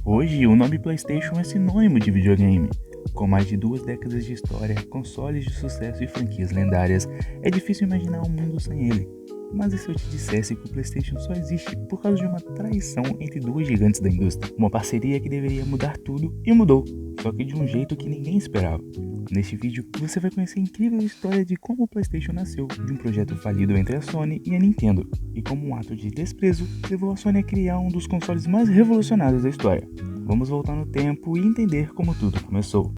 Hoje, o nome PlayStation é sinônimo de videogame. Com mais de 2 décadas de história, consoles de sucesso e franquias lendárias, é difícil imaginar um mundo sem ele. Mas e se eu te dissesse que o PlayStation só existe por causa de uma traição entre duas gigantes da indústria? Uma parceria que deveria mudar tudo e mudou, só que de um jeito que ninguém esperava. Neste vídeo, você vai conhecer a incrível história de como o PlayStation nasceu de um projeto falido entre a Sony e a Nintendo, e como um ato de desprezo levou a Sony a criar um dos consoles mais revolucionários da história. Vamos voltar no tempo e entender como tudo começou.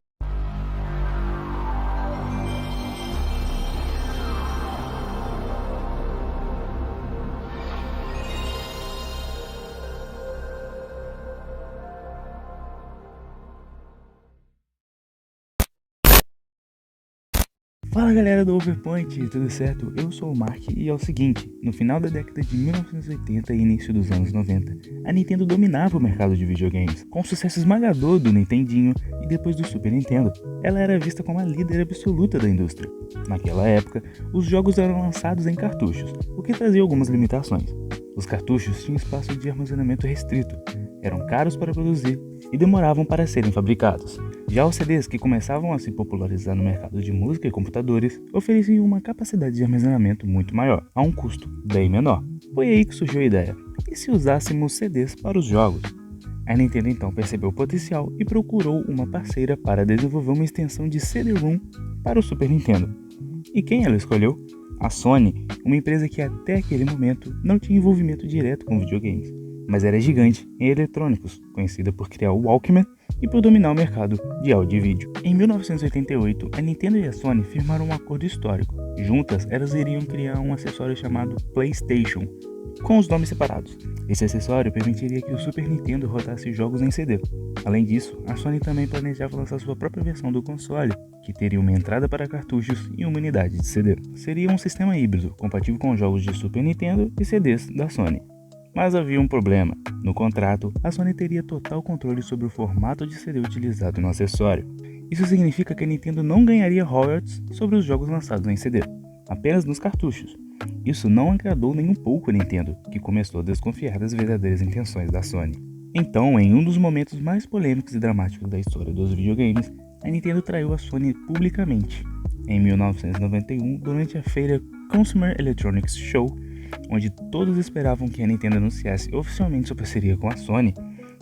Fala galera do Overpoint, tudo certo? Eu sou o Mark e é o seguinte, no final da década de 1980 e início dos anos 90, a Nintendo dominava o mercado de videogames, com o sucesso esmagador do Nintendinho e depois do Super Nintendo. Ela era vista como a líder absoluta da indústria. Naquela época, os jogos eram lançados em cartuchos, o que trazia algumas limitações. Os cartuchos tinham espaço de armazenamento restrito, eram caros para produzir e demoravam para serem fabricados. Já os CDs, que começavam a se popularizar no mercado de música e computadores, ofereciam uma capacidade de armazenamento muito maior, a um custo bem menor. Foi aí que surgiu a ideia: e se usássemos CDs para os jogos? A Nintendo então percebeu o potencial e procurou uma parceira para desenvolver uma extensão de CD-ROM para o Super Nintendo. E quem ela escolheu? A Sony, uma empresa que até aquele momento não tinha envolvimento direto com videogames, mas era gigante em eletrônicos, conhecida por criar o Walkman e por dominar o mercado de áudio e vídeo. Em 1988, a Nintendo e a Sony firmaram um acordo histórico. Juntas, elas iriam criar um acessório chamado PlayStation, com os nomes separados. Esse acessório permitiria que o Super Nintendo rodasse jogos em CD. Além disso, a Sony também planejava lançar sua própria versão do console, que teria uma entrada para cartuchos e uma unidade de CD. Seria um sistema híbrido, compatível com jogos de Super Nintendo e CDs da Sony. Mas havia um problema. No contrato, a Sony teria total controle sobre o formato de CD utilizado no acessório. Isso significa que a Nintendo não ganharia royalties sobre os jogos lançados em CD, apenas nos cartuchos. Isso não agradou nem um pouco a Nintendo, que começou a desconfiar das verdadeiras intenções da Sony. Então, em um dos momentos mais polêmicos e dramáticos da história dos videogames, a Nintendo traiu a Sony publicamente. Em 1991, durante a feira Consumer Electronics Show, onde todos esperavam que a Nintendo anunciasse oficialmente sua parceria com a Sony,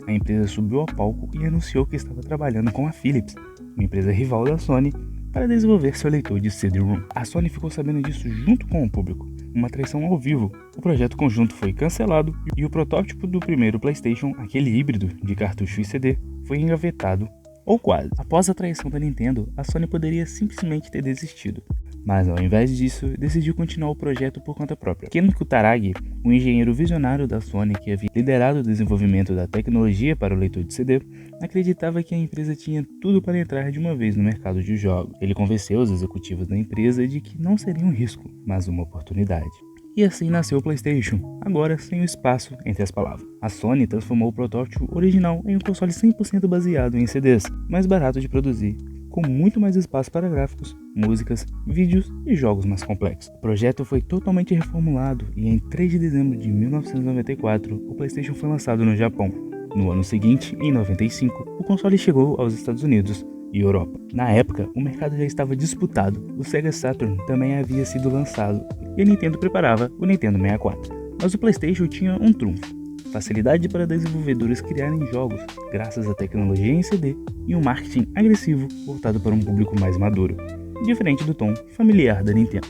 a empresa subiu ao palco e anunciou que estava trabalhando com a Philips, uma empresa rival da Sony, para desenvolver seu leitor de CD-ROM. A Sony ficou sabendo disso junto com o público, uma traição ao vivo. O projeto conjunto foi cancelado e o protótipo do primeiro PlayStation, aquele híbrido de cartucho e CD, foi engavetado, ou quase. Após a traição da Nintendo, a Sony poderia simplesmente ter desistido. Mas ao invés disso, decidiu continuar o projeto por conta própria. Ken Kutaragi, um engenheiro visionário da Sony que havia liderado o desenvolvimento da tecnologia para o leitor de CD, acreditava que a empresa tinha tudo para entrar de uma vez no mercado de jogos. Ele convenceu os executivos da empresa de que não seria um risco, mas uma oportunidade. E assim nasceu o PlayStation, agora sem o espaço entre as palavras. A Sony transformou o protótipo original em um console 100% baseado em CDs, mais barato de produzir, com muito mais espaço para gráficos, músicas, vídeos e jogos mais complexos. O projeto foi totalmente reformulado e em 3 de dezembro de 1994, o PlayStation foi lançado no Japão. No ano seguinte, em 95, o console chegou aos Estados Unidos e Europa. Na época, o mercado já estava disputado, o Sega Saturn também havia sido lançado e a Nintendo preparava o Nintendo 64. Mas o PlayStation tinha um trunfo: facilidade para desenvolvedores criarem jogos, graças à tecnologia em CD e um marketing agressivo voltado para um público mais maduro, diferente do tom familiar da Nintendo.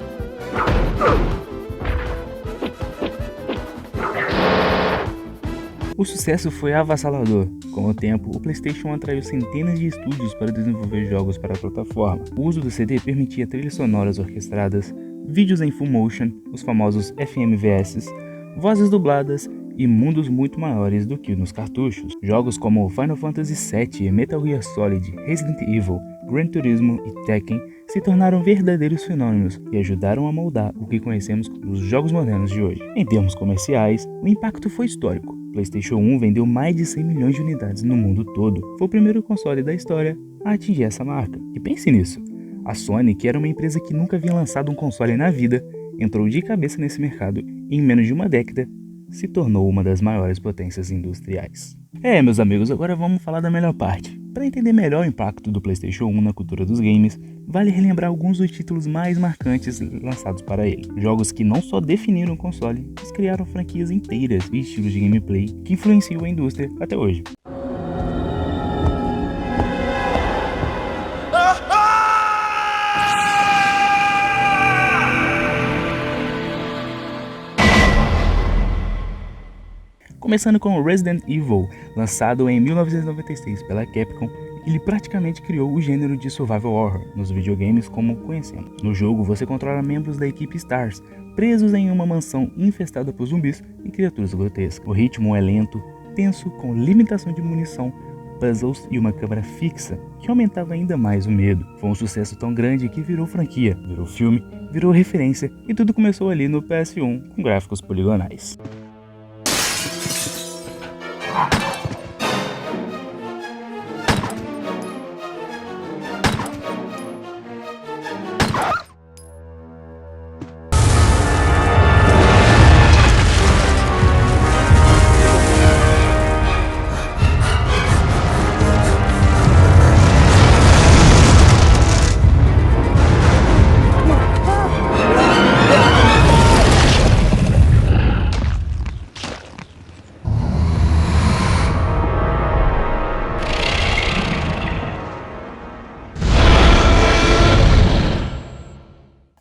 O sucesso foi avassalador. Com o tempo, o PlayStation atraiu centenas de estúdios para desenvolver jogos para a plataforma. O uso do CD permitia trilhas sonoras orquestradas, vídeos em full motion, os famosos FMVS, vozes dubladas e mundos muito maiores do que nos cartuchos. Jogos como Final Fantasy VII, Metal Gear Solid, Resident Evil, Gran Turismo e Tekken se tornaram verdadeiros fenômenos e ajudaram a moldar o que conhecemos como os jogos modernos de hoje. Em termos comerciais, o impacto foi histórico. O PlayStation 1 vendeu mais de 100 milhões de unidades no mundo todo. Foi o primeiro console da história a atingir essa marca. E pense nisso, a Sony, que era uma empresa que nunca havia lançado um console na vida, entrou de cabeça nesse mercado e em menos de uma década se tornou uma das maiores potências industriais. Meus amigos, agora vamos falar da melhor parte. Para entender melhor o impacto do PlayStation 1 na cultura dos games, vale relembrar alguns dos títulos mais marcantes lançados para ele. Jogos que não só definiram o console, mas criaram franquias inteiras e estilos de gameplay que influenciam a indústria até hoje. Começando com Resident Evil, lançado em 1996 pela Capcom, ele praticamente criou o gênero de survival horror nos videogames como conhecemos. No jogo, você controla membros da equipe STARS, presos em uma mansão infestada por zumbis e criaturas grotescas. O ritmo é lento, tenso, com limitação de munição, puzzles e uma câmera fixa, que aumentava ainda mais o medo. Foi um sucesso tão grande que virou franquia, virou filme, virou referência e tudo começou ali no PS1 com gráficos poligonais.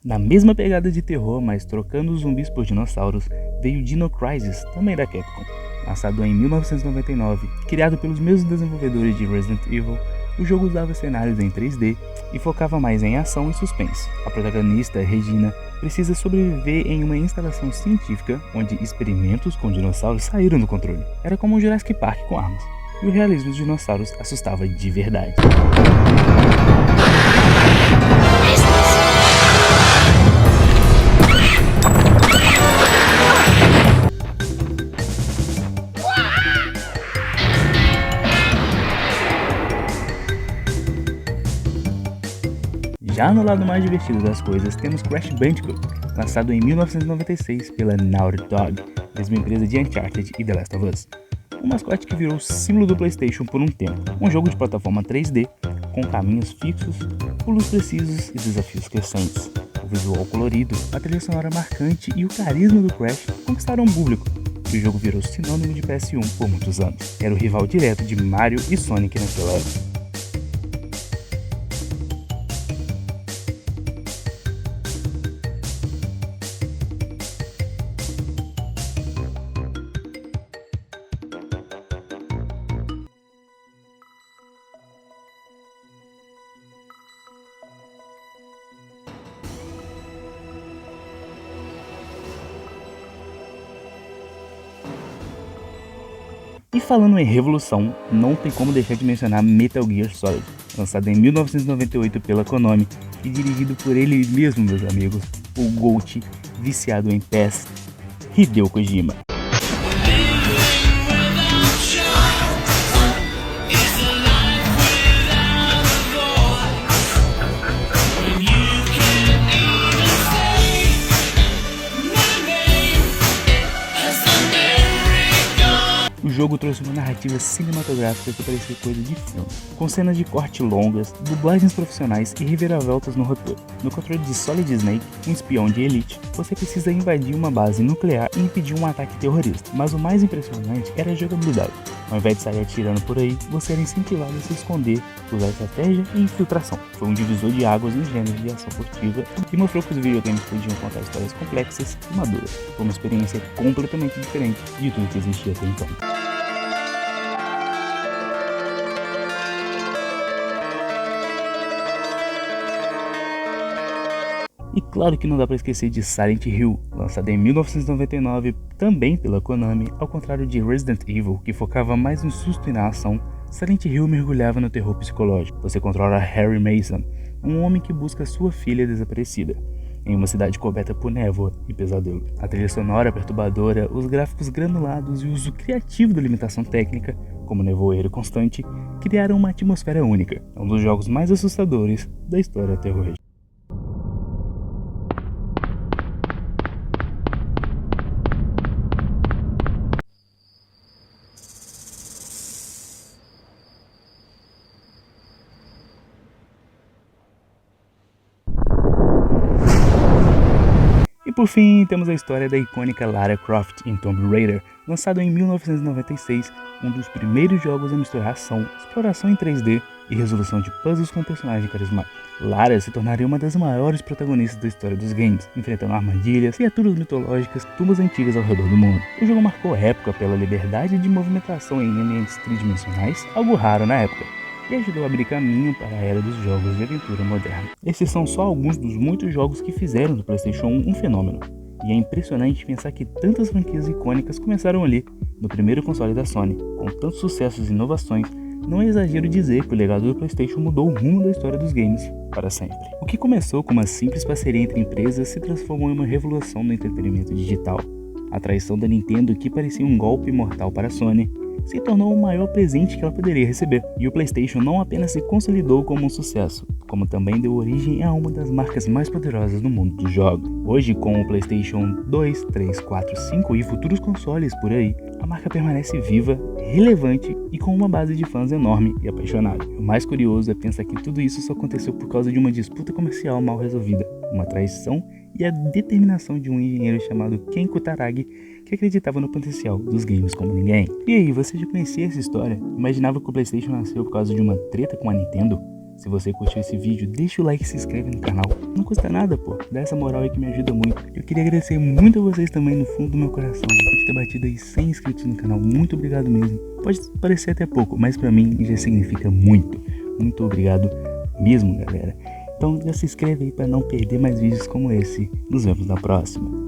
Na mesma pegada de terror, mas trocando os zumbis por dinossauros, veio Dino Crisis, também da Capcom. Lançado em 1999, criado pelos mesmos desenvolvedores de Resident Evil, o jogo usava cenários em 3D e focava mais em ação e suspense. A protagonista, Regina, precisa sobreviver em uma instalação científica onde experimentos com dinossauros saíram do controle. Era como um Jurassic Park com armas, e o realismo dos dinossauros assustava de verdade. Já no lado mais divertido das coisas, temos Crash Bandicoot, lançado em 1996 pela Naughty Dog, mesma empresa de Uncharted e The Last of Us. Um mascote que virou símbolo do PlayStation por um tempo. Um jogo de plataforma 3D, com caminhos fixos, pulos precisos e desafios crescentes. O visual colorido, a trilha sonora marcante e o carisma do Crash conquistaram o público, e o jogo virou sinônimo de PS1 por muitos anos. Era o rival direto de Mario e Sonic naquela época. E falando em revolução, não tem como deixar de mencionar Metal Gear Solid, lançado em 1998 pela Konami e dirigido por ele mesmo, meus amigos, o GOAT, viciado em PES, Hideo Kojima. O jogo trouxe uma narrativa cinematográfica que parecia coisa de filme, com cenas de corte longas, dublagens profissionais e reviravoltas no roteiro. No controle de Solid Snake, um espião de elite, você precisa invadir uma base nuclear e impedir um ataque terrorista. Mas o mais impressionante era a jogabilidade. Ao invés de sair atirando por aí, você era incentivado a se esconder, usar estratégia e infiltração. Foi um divisor de águas no gênero de ação furtiva e mostrou que os videogames podiam contar histórias complexas e maduras. Foi uma experiência completamente diferente de tudo que existia até então. E claro que não dá para esquecer de Silent Hill, lançado em 1999 também pela Konami. Ao contrário de Resident Evil, que focava mais no susto e na ação, Silent Hill mergulhava no terror psicológico. Você controla Harry Mason, um homem que busca sua filha desaparecida, em uma cidade coberta por névoa e pesadelo. A trilha sonora perturbadora, os gráficos granulados e o uso criativo da limitação técnica, como nevoeiro constante, criaram uma atmosfera única. É um dos jogos mais assustadores da história terrorista. por fim, temos a história da icônica Lara Croft em Tomb Raider, lançado em 1996, um dos primeiros jogos a misturar ação, exploração em 3D e resolução de puzzles com um personagem carismático. Lara se tornaria uma das maiores protagonistas da história dos games, enfrentando armadilhas, criaturas mitológicas, tumbas antigas ao redor do mundo. O jogo marcou a época pela liberdade de movimentação em ambientes tridimensionais, algo raro na época, e ajudou a abrir caminho para a era dos jogos de aventura moderna. Esses são só alguns dos muitos jogos que fizeram do PlayStation 1 um fenômeno, e é impressionante pensar que tantas franquias icônicas começaram ali, no primeiro console da Sony. Com tantos sucessos e inovações, não é exagero dizer que o legado do PlayStation mudou o rumo da história dos games para sempre. O que começou como uma simples parceria entre empresas se transformou em uma revolução no entretenimento digital. A traição da Nintendo, que parecia um golpe mortal para a Sony, se tornou o maior presente que ela poderia receber. E o PlayStation não apenas se consolidou como um sucesso, como também deu origem a uma das marcas mais poderosas no mundo dos jogos. Hoje, com o PlayStation 2, 3, 4, 5 e futuros consoles por aí, a marca permanece viva, relevante e com uma base de fãs enorme e apaixonada. O mais curioso é pensar que tudo isso só aconteceu por causa de uma disputa comercial mal resolvida, uma traição e a determinação de um engenheiro chamado Ken Kutaragi, que acreditava no potencial dos games como ninguém. E aí, você já conhecia essa história? Imaginava que o PlayStation nasceu por causa de uma treta com a Nintendo? Se você curtiu esse vídeo, deixa o like e se inscreve no canal. Não custa nada, pô. Dá essa moral aí que me ajuda muito. Eu queria agradecer muito a vocês também no fundo do meu coração por ter batido aí 100 inscritos no canal. Muito obrigado mesmo. Pode parecer até pouco, mas pra mim já significa muito. Muito obrigado mesmo, galera. Então já se inscreve aí para não perder mais vídeos como esse. Nos vemos na próxima.